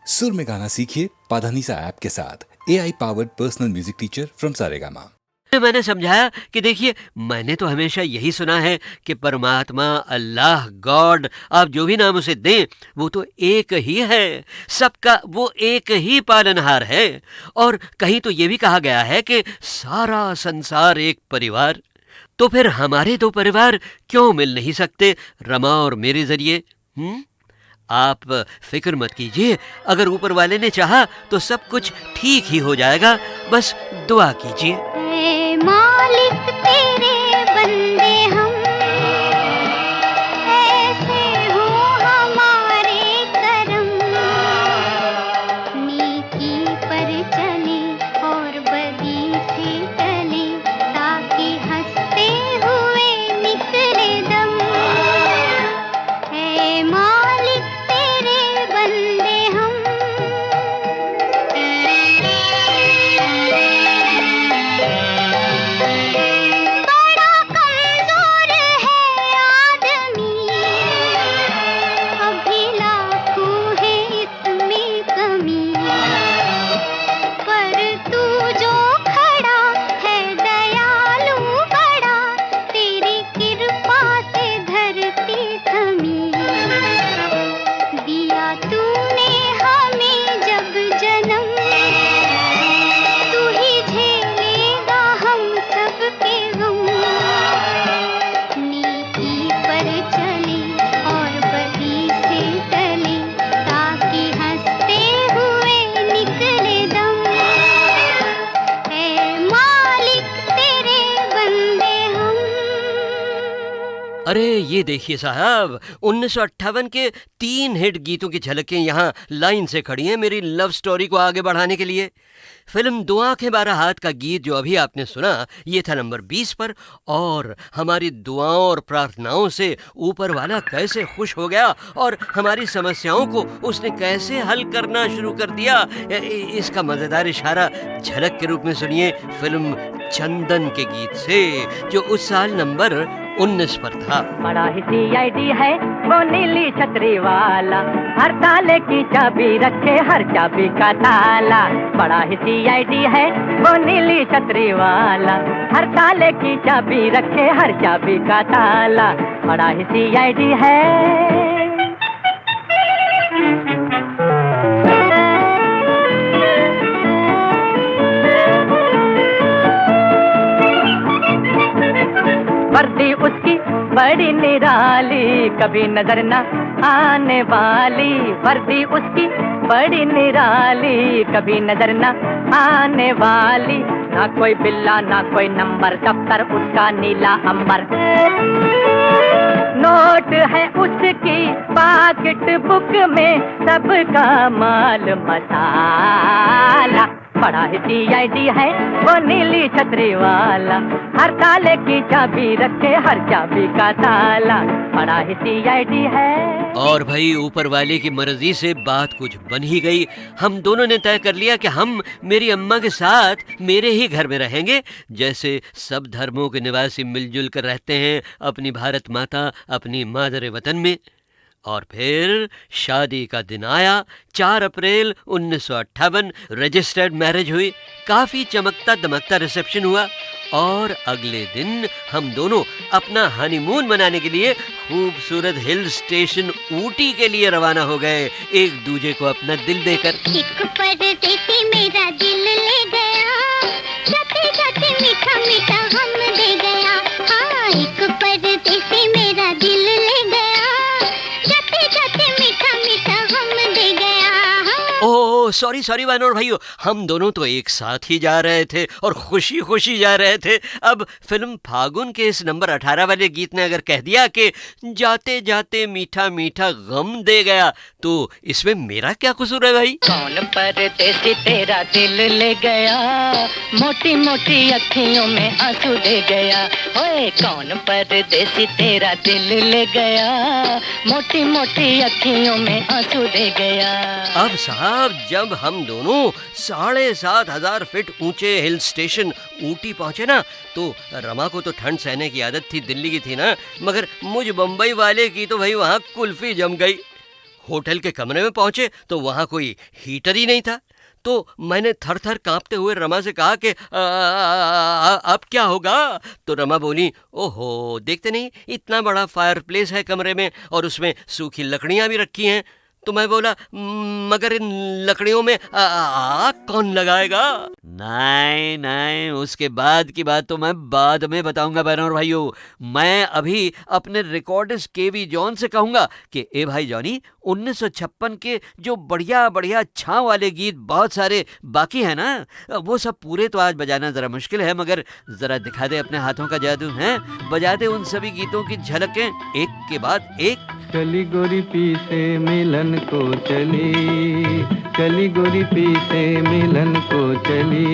सुर में गाना सीखिए पाधानीसा ऐप के साथ। AI powered personal music teacher from Saregama. मैंने समझाया कि देखिए, मैंने तो हमेशा यही सुना है कि परमात्मा, अल्लाह, गॉड, आप जो भी नाम उसे दें, वो तो एक ही है, सबका वो एक ही पालनहार है। और कहीं तो ये भी कहा गया है कि सारा संसार एक परिवार। तो फिर हमारे दो परिवार क्यों मिल नहीं सकते रमा और मेरे जरिए? आप फिक्र मत कीजिए, अगर ऊपर वाले ने चाहा तो सब कुछ ठीक ही हो जाएगा, बस दुआ कीजिए। ऐ मालिक तेरे बंदे हम, ऐसे हो हमारे करम, नेकी पर चले और बदी से टले, ताकि हंसते हुए निकले दम। ऐ मालिक तेरे बंदे हम। बड़ा कमजोर है आदमी, अभी लाखों है इसमें कमी, पर तू जो खड़ा है दयालु बड़ा, तेरी कृपा से धरती थमी। दिया तूने हमें जब जन्म, तू ही झेलेगा हम सबके गम। नेकी पर चले और बदी से टले, ताकि हंसते हुए निकले दम। ऐ मालिक तेरे बंदे हम। अरे ये देखिए साहब, 1958 के 3 हिट गीतों की झलकें यहाँ लाइन से खड़ी हैं मेरी लव स्टोरी को आगे बढ़ाने के लिए। फिल्म दो आंखें 12 हाथ का गीत जो अभी आपने सुना, ये था नंबर 20 पर। और हमारी दुआओं और प्रार्थनाओं से ऊपर वाला कैसे खुश हो गया और हमारी समस्याओं को उसने कैसे हल करना शुरू कर दिया, इसका मज़ेदार इशारा झलक के रूप में सुनिए फिल्म चंदन के गीत से, जो उस साल नंबर 19 पर था। बड़ा ही CID है वो नीली छतरी वाला, हर ताले की चाबी रखे हर चाबी का ताला। बड़ा ही CID है वो नीली छतरी वाला, हर ताले की चाबी रखे हर चाबी का ताला। बड़ा ही CID है। वर्दी उसकी बड़ी निराली, कभी नजर न आने वाली। वर्दी उसकी बड़ी निराली, कभी नजर न आने वाली। ना कोई बिल्ला ना कोई नंबर, दफ्तर उसका नीला अंबर। नोट है उसकी पॉकेट बुक में, सबका माल मसाला। बड़ा ही CID है वो नीली छतरी वाला, हर ताले की चाबी रखे हर चाबी का ताला। बड़ा ही CID है। और भाई ऊपर वाले की मर्जी से बात कुछ बन ही गई। हम दोनों ने तय कर लिया कि हम मेरी अम्मा के साथ मेरे ही घर में रहेंगे, जैसे सब धर्मों के निवासी मिलजुल कर रहते हैं अपनी भारत माता, अपनी मादर वतन में। और फिर शादी का दिन आया, 4 अप्रैल 1958 रजिस्टर्ड मैरिज हुई। काफ़ी चमकता दमकता रिसेप्शन हुआ और अगले दिन हम दोनों अपना हनीमून मनाने के लिए खूबसूरत हिल स्टेशन ऊटी के लिए रवाना हो गए, एक दूजे को अपना दिल देकर। एक परदेसी मेरा दिल ले गया, जाते जाते मीठा मीठा हम दे गया। हाँ, एक परदेसी मेरा दिल ले गया, जाते जाते मीठा मीठा हम दे गया। हाँ। ओह सॉरी वानर भाइयों, हम दोनों तो एक साथ ही जा रहे थे और खुशी खुशी जा रहे थे। अब फिल्म फागुन के इस नंबर 18 वाले गीत ने अगर कह दिया कि जाते जाते मीठा मीठा गम दे गया, तो इसमें मेरा क्या कसूर है भाई? कौन परदेसी तेरा दिल ले गया, मोटी मोटी अखियों में आंसू दे गया। ओए कौन परदेसी तेरा दिल ले गया, मोटी मोटी अखियों में आंसू दे गया। अब साहब, जब हम दोनों 7,500 फीट ऊंचे हिल स्टेशन ऊटी पहुंचे ना, तो रमा को तो ठंड सहने की आदत थी, दिल्ली की थी ना, मगर मुझ बम्बई वाले की तो भाई वहां कुल्फी जम गई। होटल के कमरे में पहुंचे तो वहां कोई हीटर ही नहीं था। तो मैंने थर थर कांपते हुए रमा से कहा कि अब क्या होगा? तो रमा बोली, ओहो, देखते नहीं इतना बड़ा फायरप्लेस है कमरे में और उसमें सूखी लकड़ियां भी रखी हैं। तो मैं बोला, मगर इन लकड़ियों में आग कौन लगाएगा? नहीं नहीं, उसके बाद की बात तो मैं बाद में बताऊंगा बहनों और भाइयों। मैं अभी अपने रिकॉर्डिस्ट केवी जॉन से कहूंगा कि ए भाई जॉनी, 1956 के जो बढ़िया बढ़िया छांव वाले गीत बहुत सारे बाकी हैं ना, वो सब पूरे तो आज बजाना जरा मुश्किल है, मगर जरा दिखा दे अपने हाथों का जादू है, बजा दे उन सभी गीतों की झलकें एक के बाद एक। चली गोरी पी से मिलन को चली, चली गोरी पी से मिलन को चली,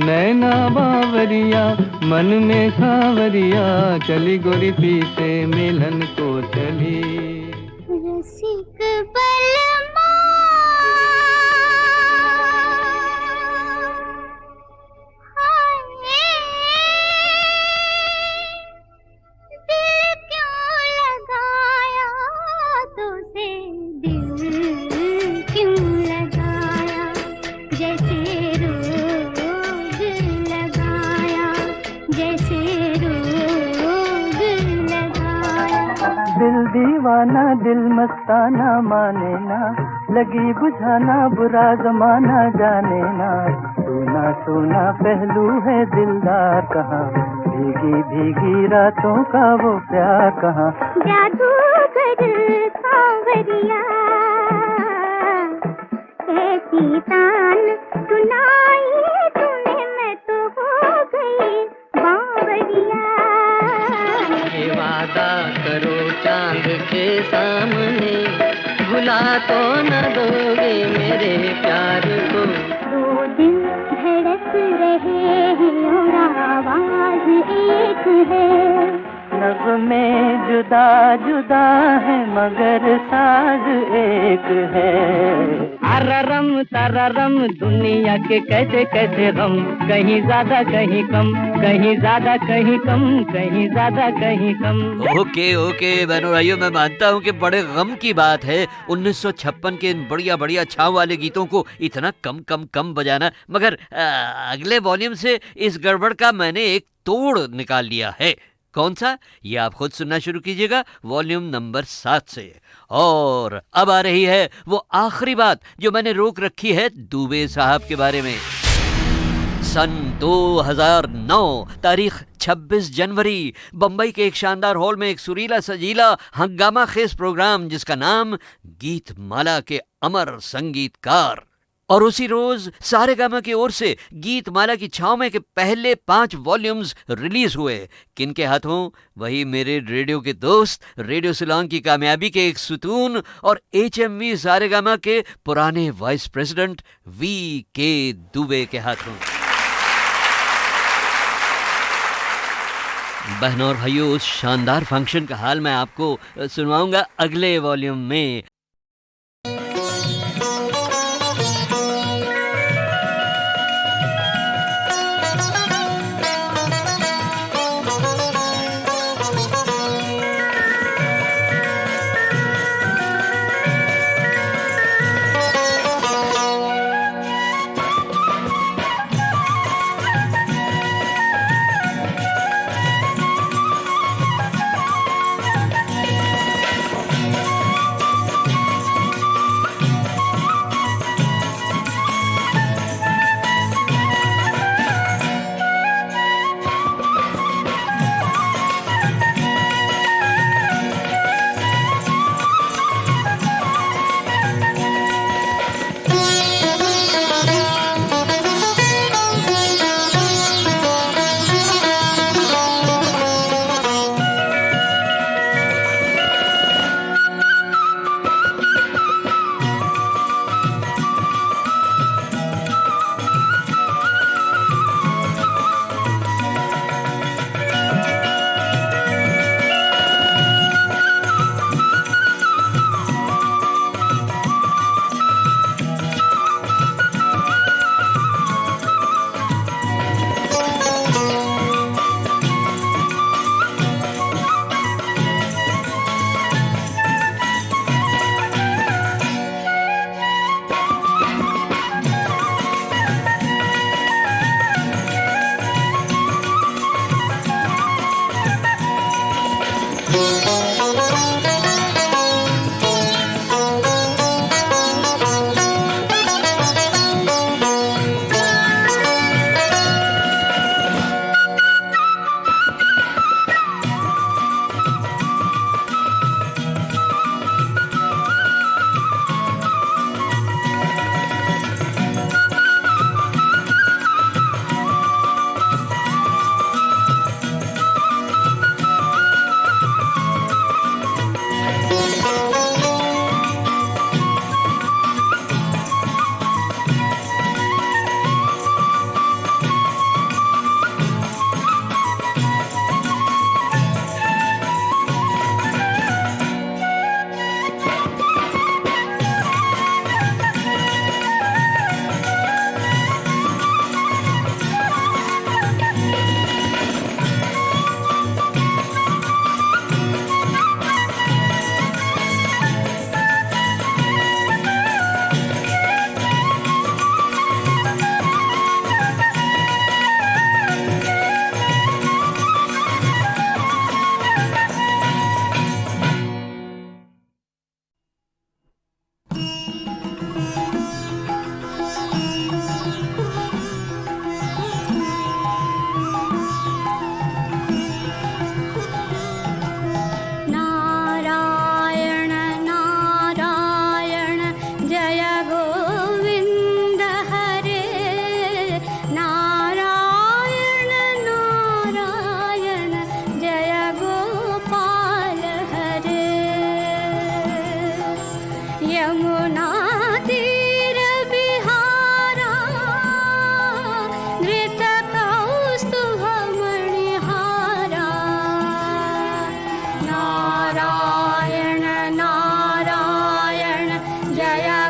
नैना बावरिया मन में सावरिया, चली गोरी पी से मिलन को चली। रसिक बलमा दिल दीवाना दिल मस्ताना माने ना, लगी बुझाना बुरा जमाना जाने ना, सोना सोना पहलू है दिलदार कहाँ, भीगी भीगी रातों का वो प्यार कहाँ। जादूगर सांवरिया ऐसी तान सुनाई तूने, मैं तो हो गई बावरिया। वादा करो चांद के सामने, भुला तो न दोगे मेरे प्यार को। दो दिल धड़क रहे हैं और आवाज एक है, नग़्मे जुदा जुदा है मगर साज एक है। अररम तररम दुनिया के कैसे कैसे गम, कहीं ज्यादा कहीं कम, कहीं ज्यादा कहीं कम, कहीं ज्यादा कहीं कम। ओके ओके बहनों भाइयों, मैं मानता हूँ कि बड़े गम की बात है 1956 के इन बढ़िया बढ़िया छाव वाले गीतों को इतना कम कम कम बजाना, मगर अगले वॉल्यूम से इस गड़बड़ का मैंने एक तोड़ निकाल लिया है। कौन सा, ये आप खुद सुनना शुरू कीजिएगा वॉल्यूम नंबर 7 से। और अब आ रही है वो आखिरी बात जो मैंने रोक रखी है दुबे साहब के बारे में। सन 2009, तारीख 26 जनवरी, बंबई के एक शानदार हॉल में एक सुरीला सजीला हंगामा खेज प्रोग्राम जिसका नाम गीत माला के अमर संगीतकार, और उसी रोज सारेगामा की ओर से गीत माला की छाव में के पहले 5 वॉल्यूम्स रिलीज हुए। किनके हाथों? वही मेरे रेडियो के दोस्त, रेडियो सिलोंग की कामयाबी के एक सुतून और HMV सारेगामा के पुराने वाइस प्रेसिडेंट VK दुबे के हाथों। बहनों और भाइयों, उस शानदार फंक्शन का हाल मैं आपको सुनवाऊंगा अगले वॉल्यूम में।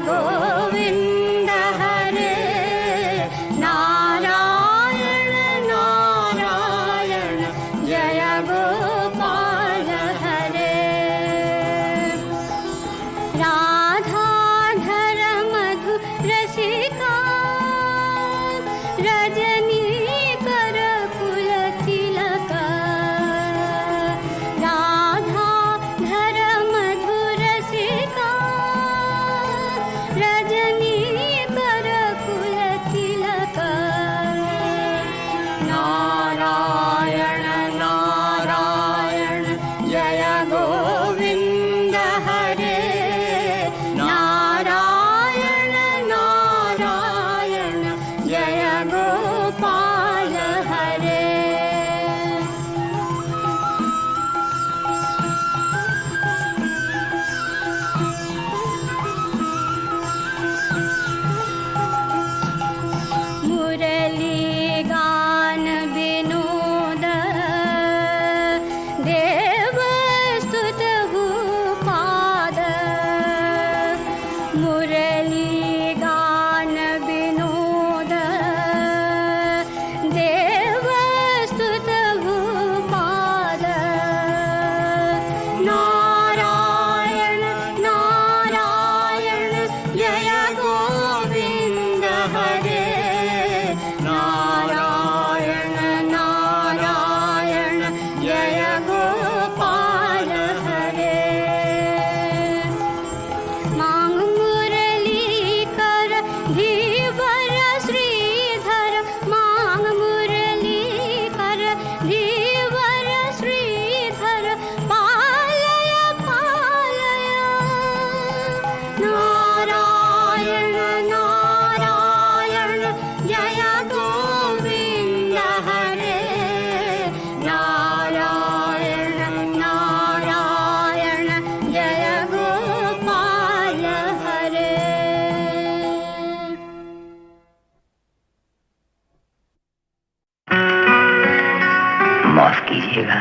गोविंद हरे नारायण नारायण जय गोपाल हरे राधाधर मधु रसिका रजनी कर कुल तिलका राधाधर मधु रसिका रजनी कर कुल तिलका नारायण नारायण जय गोविंद हरे नारायण नारायण जय गोपाल हरे मुरली गान विनोद देव स्तुत भूपाद मुरली गान विनोद देव स्तुत भूपाद नारायण नारायण जय गोविंद हरे नारायण नारायण जय गोपाल हरे मांग मुरली कर धीवर श्रीधर मांग मुरली कर धीवर श्रीधर पालय पालय नारायण नारायण जय गोविंद हरे नारायण नारायण जय गोपाल हरे माफ कीजिएगा,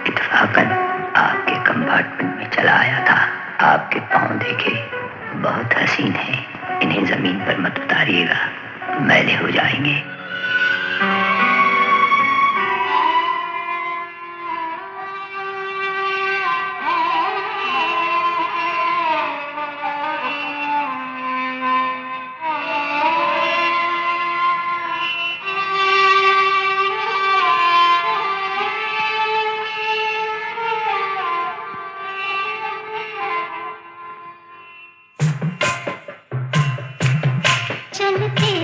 इत्तेफाकन आपके कंपार्टमेंट में चला आया था। आपके पाँव देखे बहुत हसीन हैं, इन्हें जमीन पर मत उतारिएगा, मैले हो जाएंगे।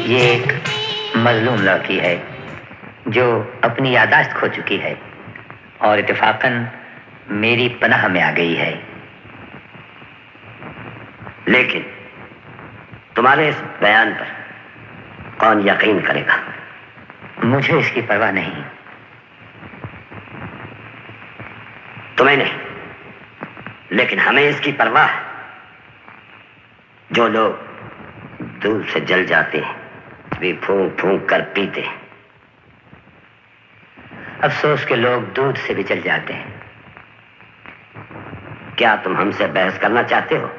ये एक मजलूम लड़की है जो अपनी यादाश्त खो चुकी है और इत्तेफाकन मेरी पनाह में आ गई है। लेकिन तुम्हारे इस बयान पर कौन यकीन करेगा? मुझे इसकी परवाह नहीं। तुम्हें नहीं, लेकिन हमें इसकी परवाह है। जो लोग दूध से जल जाते हैं भी फूंक फूंक कर पीते हैं। अफसोस के लोग दूध से भी जल जाते हैं। क्या तुम हमसे बहस करना चाहते हो?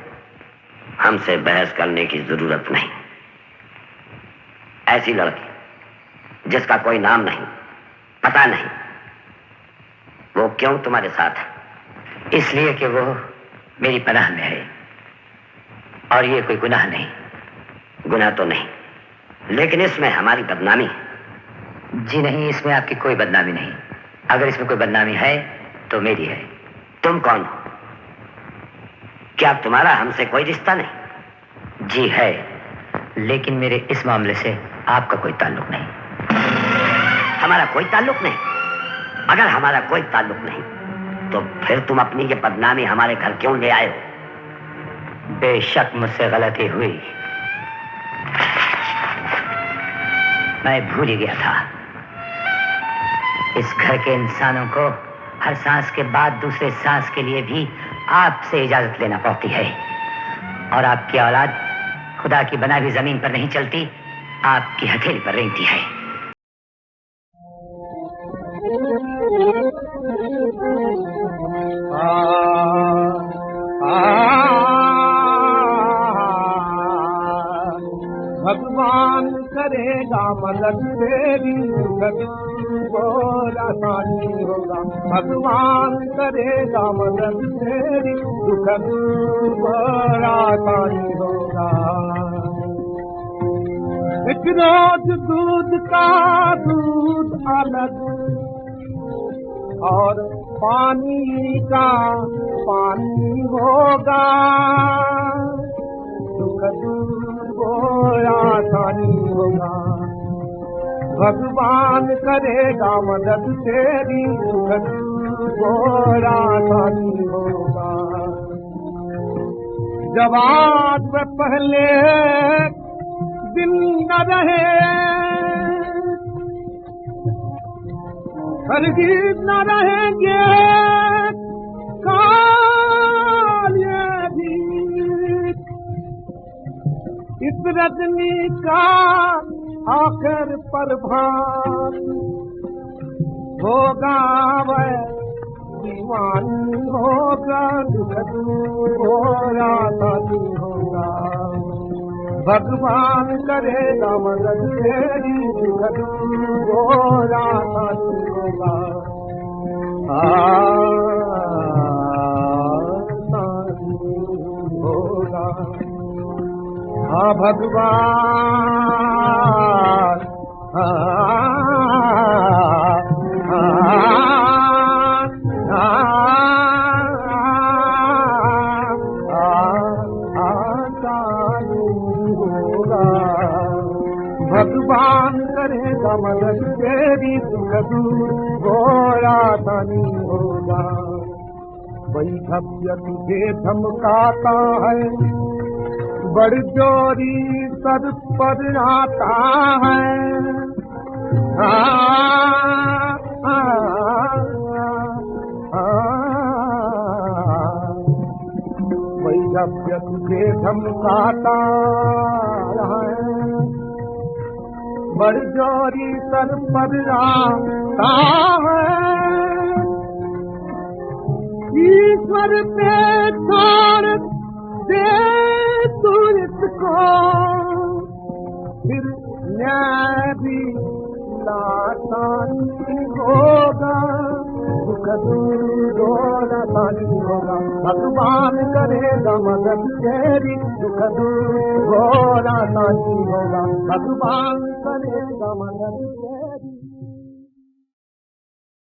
हमसे बहस करने की जरूरत नहीं। ऐसी लड़की जिसका कोई नाम नहीं, पता नहीं, वो क्यों तुम्हारे साथ है? इसलिए कि वो मेरी पनाह में है और ये कोई गुनाह नहीं। गुनाह तो नहीं, लेकिन इसमें हमारी बदनामी है। जी नहीं, इसमें आपकी कोई बदनामी नहीं। अगर इसमें कोई बदनामी है तो मेरी है। तुम कौन हो? क्या तुम्हारा हमसे कोई रिश्ता नहीं? जी है, लेकिन मेरे इस मामले से आपका कोई ताल्लुक नहीं। हमारा कोई ताल्लुक नहीं? अगर हमारा कोई ताल्लुक नहीं तो फिर तुम अपनी ये बदनामी हमारे घर क्यों ले आए हो? बेशक मुझसे गलती हुई, मैं भूल ही गया था। इस घर के इंसानों को हर सांस के बाद दूसरे सांस के लिए भी आपसे इजाजत लेना पड़ती है, और आपकी औलाद खुदा की बनाई हुई जमीन पर नहीं चलती, आपकी हथेली पर रेंगती है। भगवान करेगा मदद तेरी, और आसानी होगा। भगवान करेगा मदद तेरी, दुख और आसानी होगा। एक रोज दूध का दूध अलग और पानी का पानी होगा। दुख दूर और आसानी होगा। भगवान करेगा मदद तेरी, दुख दूर और आसानी होगा। जब आज व पहले दिन न रहे, हरगिज़ न रहेंगे काले भी। इस रजनी का आखिर प्रभात होगा, वह दीवानी होगा। दुख दूर और आसानी होगा। भगवान करेगा मदद तेरी, दुख दूर और आसानी होगा। आसानी होगा। हाँ भगवान, भगवान करेगा मदद तेरी, दुख दूर और आसानी होगा। वही भव्य तुझे धमकाता है, बड़ जोरी सर पर आता है। वही भव्य तुझे धमकाता है, बड़ जोरी सर पर आता है। ईश्वर पे छोड़ दे तू इसको, फिर न्याय भी आसानी होगा। दुख दूर और आसानी होगा। भगवान करेगा मदद तेरी, दुख दूर और आसानी होगा। भगवान करेगा मदद तेरी।